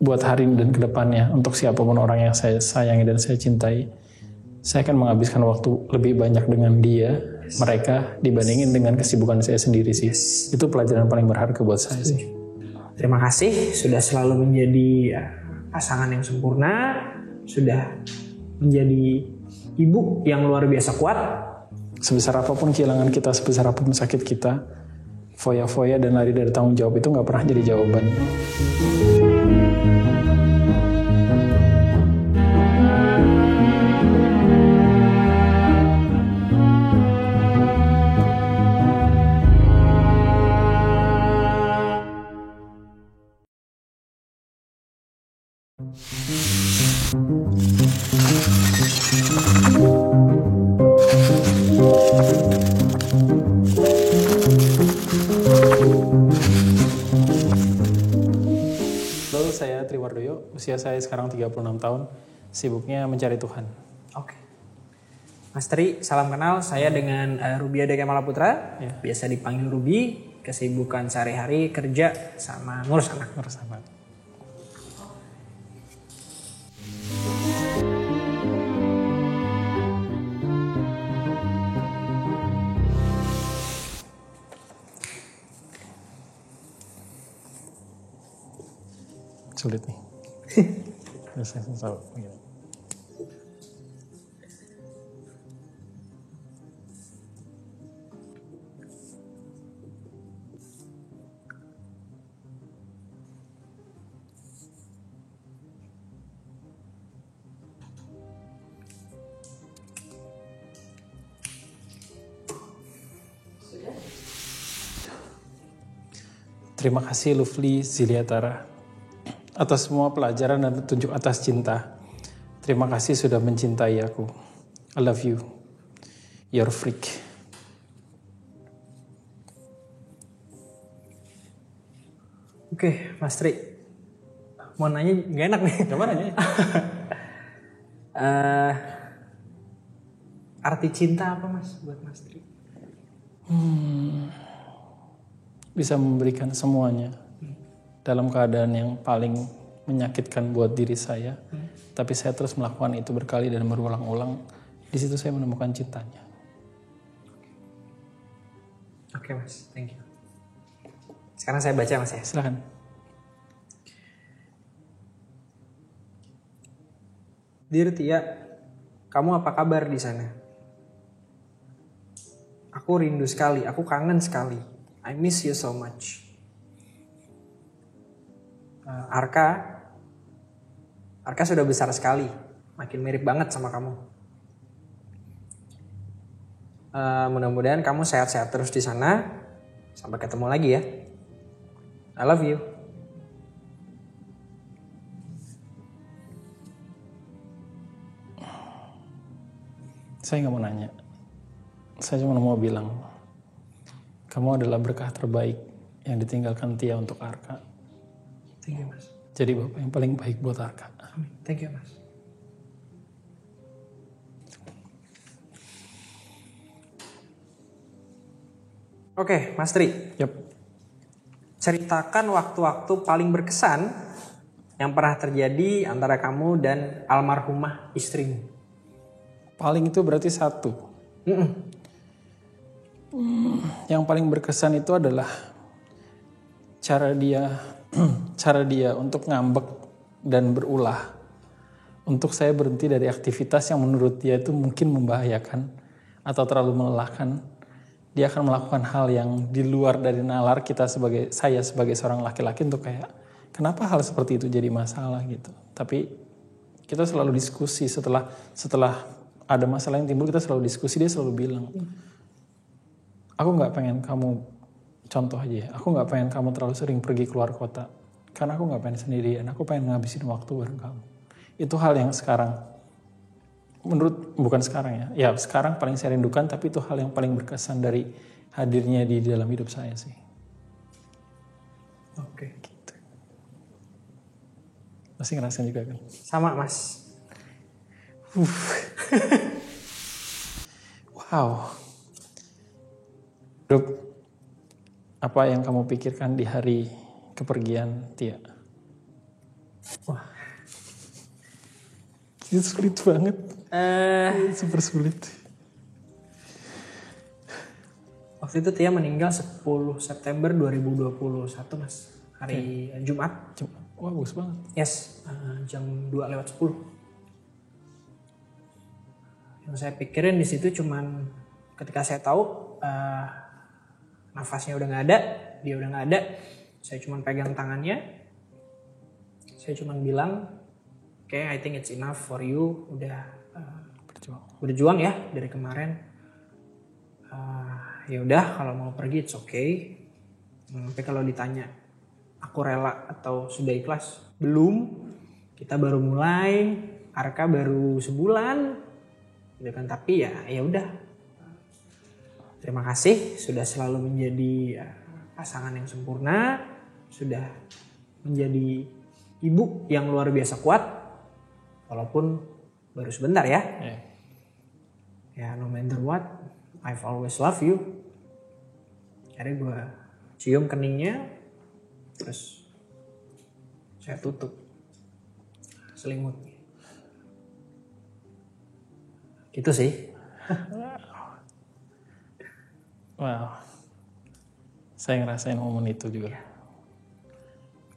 buat hari ini dan kedepannya untuk siapapun orang yang saya sayangi dan saya cintai, saya akan menghabiskan waktu lebih banyak dengan dia, mereka, dibandingin dengan kesibukan saya sendiri sih. Itu pelajaran paling berharga buat saya sih. Terima kasih sudah selalu menjadi pasangan yang sempurna, sudah menjadi ibu yang luar biasa kuat. Sebesar apapun kehilangan kita, sebesar apapun sakit kita, foya-foya dan lari dari tanggung jawab itu nggak pernah jadi jawaban. Halo, saya Triwardoyo, usia saya sekarang 36 tahun, sibuknya mencari Tuhan. Oke. Mas Tri, salam kenal. Saya dengan Rubiade Kemala Putra, biasa dipanggil Ruby. Kesibukan sehari-hari kerja sama ngurus anak. Ngurus anak. Sulit nih. Saya tahu begini. Terima kasih Lufli Ziliatara atas semua pelajaran dan petunjuk atas cinta. Terima kasih sudah mencintai aku. I love you. You're a freak. Oke, Mas Tri. Mau nanya gak enak nih. Gimana nanya? Arti cinta apa Mas buat Mas Tri? Bisa memberikan semuanya dalam keadaan yang paling menyakitkan buat diri saya, tapi saya terus melakukan itu berkali dan berulang-ulang. Di situ saya menemukan cintanya. Oke Mas, thank you. Sekarang saya baca Mas ya. Silakan. Dear Tia, kamu apa kabar di sana? Aku rindu sekali, aku kangen sekali. I miss you so much. Arka sudah besar sekali, makin mirip banget sama kamu. Mudah-mudahan kamu sehat-sehat terus di sana. Sampai ketemu lagi ya. I love you. Saya nggak mau nanya. Saya cuma mau bilang, kamu adalah berkah terbaik yang ditinggalkan Tia untuk Arka. Thank you Mas. Jadi bapak yang paling baik buat Arka. Amin. Thank you Mas. Oke, Mas Tri. Yap. Ceritakan waktu-waktu paling berkesan yang pernah terjadi antara kamu dan almarhumah istrimu. Paling itu berarti satu. Yang paling berkesan itu adalah cara dia untuk ngambek dan berulah. Untuk saya berhenti dari aktivitas yang menurut dia itu mungkin membahayakan atau terlalu melelahkan. Dia akan melakukan hal yang di luar dari nalar saya sebagai seorang laki-laki untuk kayak, kenapa hal seperti itu jadi masalah gitu. Tapi kita selalu diskusi setelah ada masalah yang timbul, kita selalu diskusi. Dia selalu bilang, aku gak pengen kamu, contoh aja ya, aku gak pengen kamu terlalu sering pergi keluar kota. Karena aku gak pengen sendirian, aku pengen ngabisin waktu bareng kamu. Itu hal yang sekarang, bukan sekarang ya sekarang paling saya rindukan, tapi itu hal yang paling berkesan dari hadirnya di dalam hidup saya sih. Oke. Gitu. Masih ngerasain juga kan? Sama Mas. Wow. Rup, apa yang kamu pikirkan di hari kepergian Tia? Wah. Itu sulit banget. Super sulit. Waktu itu Tia meninggal 10 September 2021 Mas. Hari Jumat. Wah bagus banget. Yes, jam 2:10. Yang saya pikirin di situ cuman ketika saya tahu nafasnya udah nggak ada, dia udah nggak ada, saya cuman pegang tangannya, saya cuman bilang, okay, I think it's enough for you, udah berjuang ya dari kemarin. Ya udah kalau mau pergi it's okay. Tapi kalau ditanya aku rela atau sudah ikhlas, belum. Kita baru mulai, Arka baru sebulan, gitu kan. Tapi ya udah. Terima kasih sudah selalu menjadi pasangan yang sempurna, sudah menjadi ibu yang luar biasa kuat, walaupun baru sebentar ya. Ya no matter what, I've always love you. Akhirnya gue cium keningnya, terus saya tutup selimutnya. Gitu sih. Wow. Saya ngerasain momen itu juga.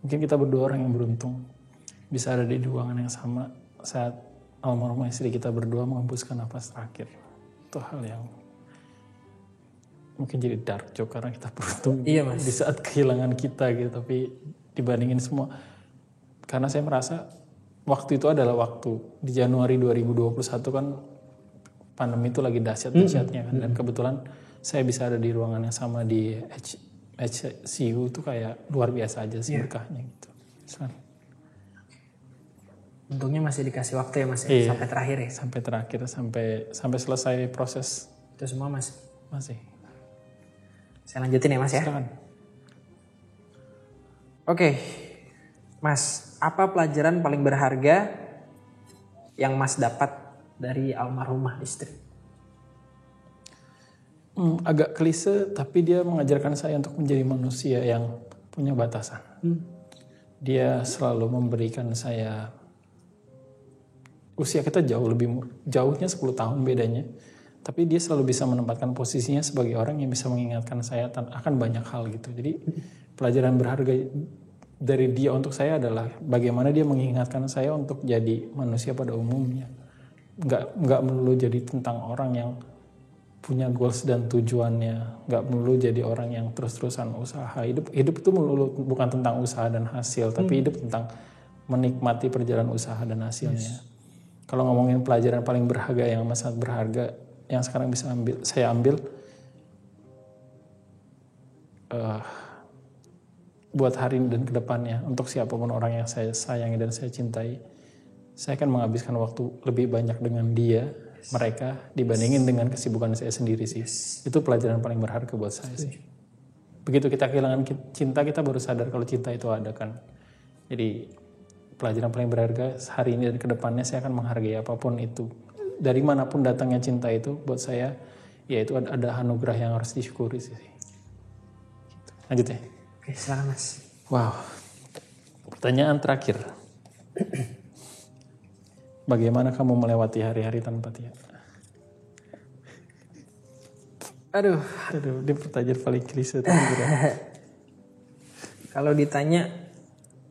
Mungkin kita berdua orang yang beruntung bisa ada di ruangan yang sama saat almarhumah istri kita berdua menghembuskan nafas terakhir. Itu hal yang mungkin jadi dark joke karena kita beruntung iya, Mas. Di saat kehilangan kita gitu. Tapi dibandingin semua, karena saya merasa waktu itu adalah waktu di Januari 2021 kan pandemi itu lagi dahsyat-dahsyatnya kan. Dan kebetulan saya bisa ada di ruangan yang sama di HCU itu kayak luar biasa aja sih berkahnya gitu. Untungnya masih dikasih waktu ya Mas ya, sampai terakhir ya. Sampai terakhir, sampai selesai proses. Itu semua masih. Saya lanjutin ya Mas ya. Silakan. Oke, Mas, apa pelajaran paling berharga yang Mas dapat dari almarhumah istri? Agak klise, tapi dia mengajarkan saya untuk menjadi manusia yang punya batasan. Dia selalu memberikan saya, usia kita jauhnya 10 tahun bedanya. Tapi dia selalu bisa menempatkan posisinya sebagai orang yang bisa mengingatkan saya akan banyak hal gitu. Jadi pelajaran berharga dari dia untuk saya adalah bagaimana dia mengingatkan saya untuk jadi manusia pada umumnya. Nggak melulu jadi tentang orang yang punya goals dan tujuannya. Nggak melulu jadi orang yang terus-terusan usaha. Hidup itu melulu bukan tentang usaha dan hasil. Tapi hidup tentang menikmati perjalanan usaha dan hasilnya. Kalau ngomongin pelajaran paling berharga yang sangat berharga, yang sekarang bisa saya ambil buat hari ini dan kedepannya, untuk siapapun orang yang saya sayangi dan saya cintai, saya akan menghabiskan waktu lebih banyak dengan mereka dibandingin dengan kesibukan saya sendiri sih. Itu pelajaran paling berharga buat saya sih. Begitu kita kehilangan cinta, kita baru sadar kalau cinta itu ada kan. Jadi pelajaran paling berharga hari ini dan kedepannya, saya akan menghargai apapun itu. Dari manapun datangnya cinta itu, buat saya, ya itu ada anugerah yang harus disyukuri sih. Gitu. Lanjut ya. Oke, silakan Mas. Wow. Pertanyaan terakhir. Bagaimana kamu melewati hari-hari tanpa Tia? Aduh, ini pertanyaan paling klise. Kalau ditanya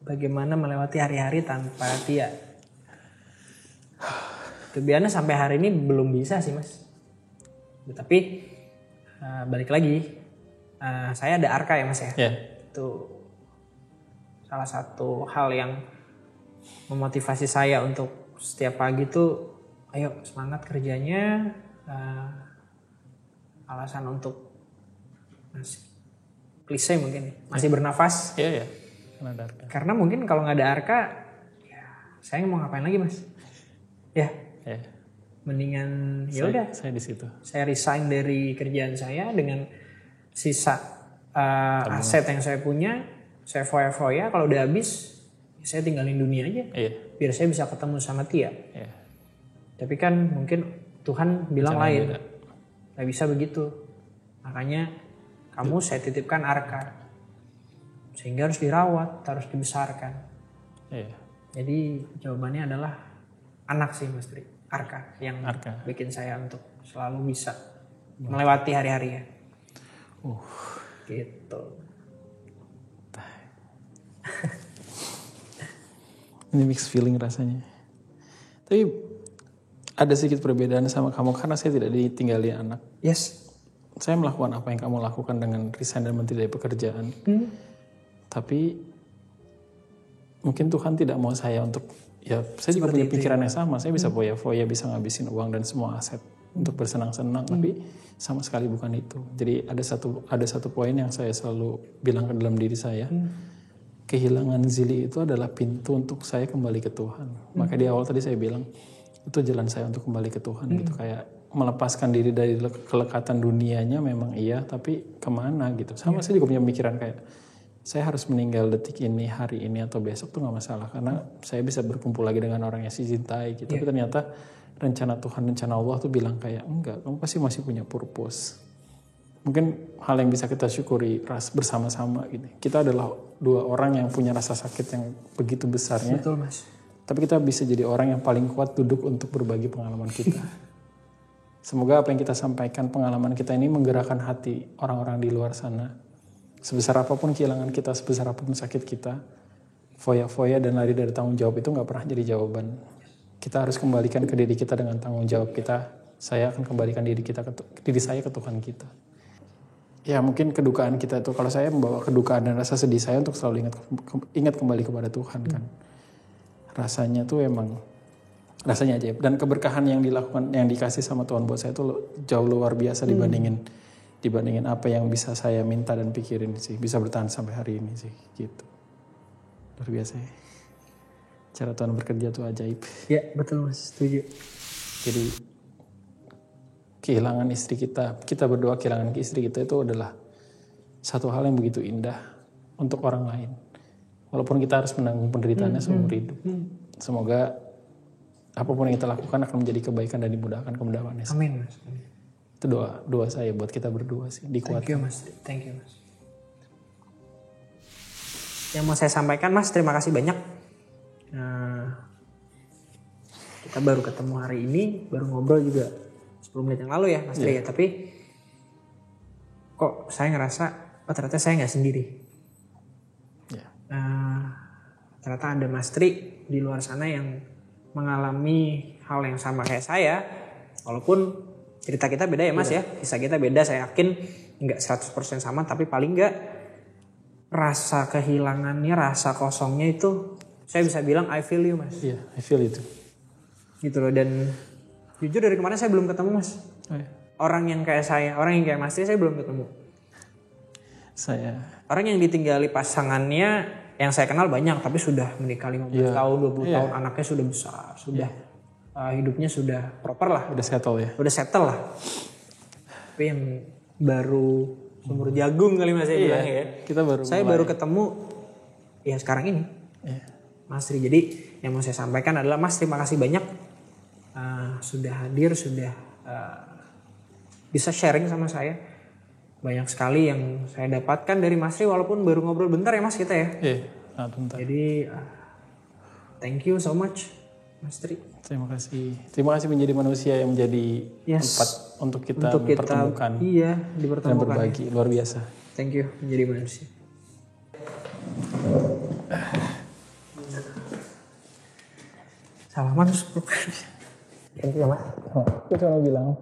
bagaimana melewati hari-hari tanpa Tia, kebiasaan sampai hari ini belum bisa sih Mas. Tapi balik lagi, saya ada Arka ya Mas ya. Itu salah satu hal yang memotivasi saya untuk setiap pagi tuh, ayo semangat kerjanya. Alasan untuk klise mungkin masih bernafas. Iya. Karena mungkin kalau nggak ada Arka, ya saya mau ngapain lagi Mas? Ya. Mendingan ya udah. Saya di situ. Saya resign dari kerjaan saya dengan sisa aset yang saya punya, saya foya-foya. Kalau udah habis, saya tinggalin dunia aja. Biar saya bisa ketemu sama Tia. Tapi kan mungkin Tuhan bilang lain. Gak bisa begitu. Makanya kamu saya titipkan Arka. Sehingga harus dirawat, harus dibesarkan. Jadi jawabannya adalah anak sih Mas Tri. Arka yang bikin saya untuk selalu bisa melewati hari-hari ya. Gitu. Ini mixed feeling rasanya. Tapi ada sedikit perbedaan sama kamu karena saya tidak ditinggali anak. Yes. Saya melakukan apa yang kamu lakukan dengan resign dan berhenti dari pekerjaan. Tapi mungkin Tuhan tidak mau saya untuk, ya saya juga punya pikiran yang sama. Saya bisa foya-foya, bisa ngabisin uang dan semua aset untuk bersenang-senang. Tapi sama sekali bukan itu. Jadi ada satu poin yang saya selalu bilang ke dalam diri saya. Kehilangan Zili itu adalah pintu untuk saya kembali ke Tuhan. Maka di awal tadi saya bilang, itu jalan saya untuk kembali ke Tuhan. Gitu. Kayak melepaskan diri dari kelekatan dunianya memang iya, tapi kemana gitu. Sama saya juga punya pemikiran kayak, saya harus meninggal detik ini, hari ini, atau besok tuh gak masalah. Karena saya bisa berkumpul lagi dengan orang yang saya cintai gitu. Tapi ternyata rencana Tuhan, rencana Allah tuh bilang kayak, enggak, kamu pasti masih punya purpose. Mungkin hal yang bisa kita syukuri bersama-sama gitu. Kita adalah dua orang yang punya rasa sakit yang begitu besarnya. Betul Mas. Tapi kita bisa jadi orang yang paling kuat duduk untuk berbagi pengalaman kita. Semoga apa yang kita sampaikan, pengalaman kita ini menggerakkan hati orang-orang di luar sana. Sebesar apapun kehilangan kita, sebesar apapun sakit kita, foya-foya dan lari dari tanggung jawab itu gak pernah jadi jawaban. Kita harus kembalikan ke diri kita dengan tanggung jawab kita. Saya akan kembalikan diri saya ke Tuhan kita. Ya mungkin kedukaan kita itu, kalau saya membawa kedukaan dan rasa sedih saya untuk selalu ingat kembali kepada Tuhan kan. Rasanya tuh emang, rasanya ajaib. Dan keberkahan yang dilakukan, yang dikasih sama Tuhan buat saya itu jauh luar biasa dibandingin apa yang bisa saya minta dan pikirin sih. Bisa bertahan sampai hari ini sih gitu. Luar biasa ya. Cara Tuhan bekerja tuh ajaib. Ya betul Mas, setuju. Jadi kehilangan istri kita berdoa kehilangan istri kita itu adalah satu hal yang begitu indah untuk orang lain. Walaupun kita harus menanggung penderitaannya seumur hidup. Semoga apapun yang kita lakukan akan menjadi kebaikan dan dimudahkan kemudahannya. Amin Mas. Itu doa saya buat kita berdua sih. Dikuatkan. Thank you Mas. Thank you Mas. Yang mau saya sampaikan Mas, terima kasih banyak. Kita baru ketemu hari ini, baru ngobrol juga 10 menit yang lalu ya Mas Tri ya. Tapi kok saya ngerasa, ternyata saya gak sendiri. Ternyata ada Mas Tri di luar sana yang mengalami hal yang sama kayak saya. Walaupun cerita kita beda ya Mas ya. Kisah kita beda, saya yakin gak 100% sama. Tapi paling gak rasa kehilangannya, rasa kosongnya itu saya bisa bilang I feel you Mas. Iya, I feel itu. Gitu loh, dan jujur dari kemarin saya belum ketemu Mas. Orang yang kayak saya, orang yang kayak Mas Tri saya belum ketemu. Orang yang ditinggali pasangannya yang saya kenal banyak, tapi sudah menikah 15 tahun, 20 tahun, anaknya sudah besar, sudah hidupnya sudah proper lah. Udah settle ya? Udah settle lah. Tapi yang baru sumur jagung kali Mas saya bilang ya. Saya baru ketemu ya sekarang ini. Mas Tri. Jadi yang mau saya sampaikan adalah Mas terima kasih banyak sudah hadir, sudah bisa sharing sama saya. Banyak sekali yang saya dapatkan dari Mas Tri walaupun baru ngobrol bentar ya Mas kita ya. Bentar. Jadi thank you so much Mas Tri. Terima kasih menjadi manusia yang menjadi tempat untuk kita mempertemukan. Iya, dipertemukan. Dan berbagi, luar biasa. Thank you menjadi manusia. Salaman terus. Thank you Mas. Aku cuma bilang,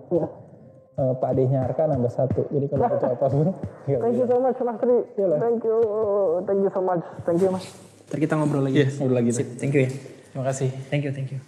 Pak adiknya Arka nambah 1. Jadi kalau butuh apapun. Thank you so much Mas Tri. Thank you so much. Thank you Mas. Ntar kita ngobrol lagi. Ngobrol lagi. Thank you ya. Terima kasih. Thank you.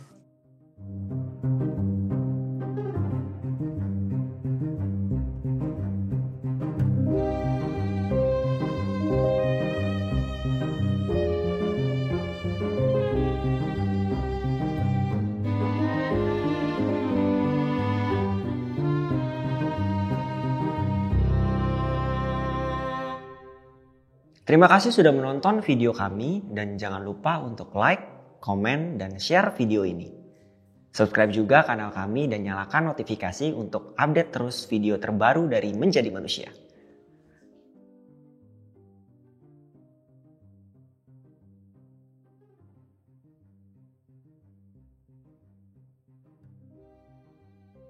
Terima kasih sudah menonton video kami dan jangan lupa untuk like, komen, dan share video ini. Subscribe juga kanal kami dan nyalakan notifikasi untuk update terus video terbaru dari Menjadi Manusia.